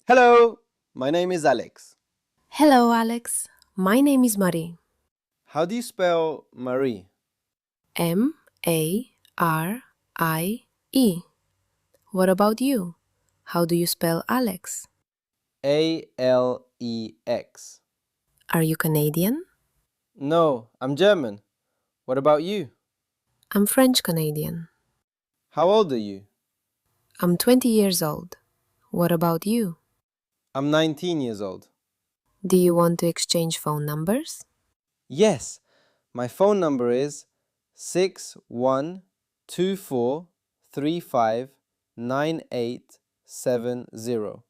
Hello, my name is Alex. Hello, Alex. My name is Marie. How do you spell Marie? Marie. What about you? How do you spell Alex? Alex. Are you Canadian? No, I'm German. What about you? I'm French Canadian. How old are you? I'm 20 years old. What about you? I'm 19 years old. Do you want to exchange phone numbers? Yes, my phone number is 6124359870.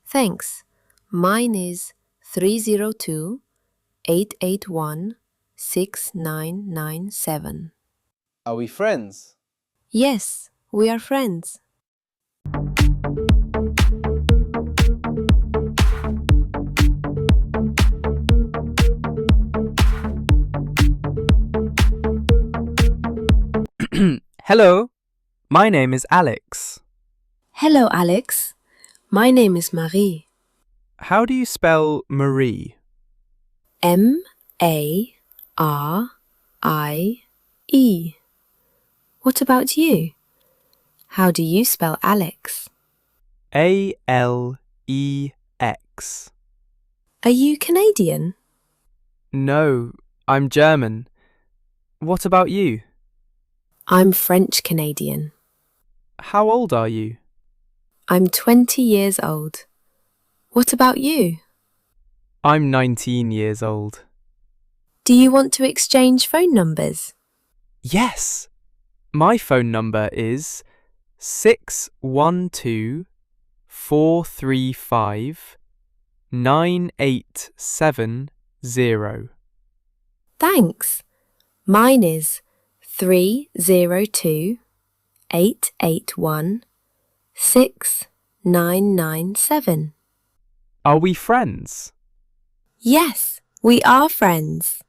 Thanks. Mine is 302-881-6997. Are we friends? Yes, we are friends. Hello, my name is Alex. Hello, Alex. My name is Marie. How do you spell Marie? Marie. What about you? How do you spell Alex? Alex. Are you Canadian? No, I'm German. What about you? I'm French Canadian. How old are you? I'm 20 years old. What about you? I'm 19 years old. Do you want to exchange phone numbers? Yes! My phone number is 612-435-9870. Thanks. Mine is 302-881-6997. Are we friends? Yes, we are friends.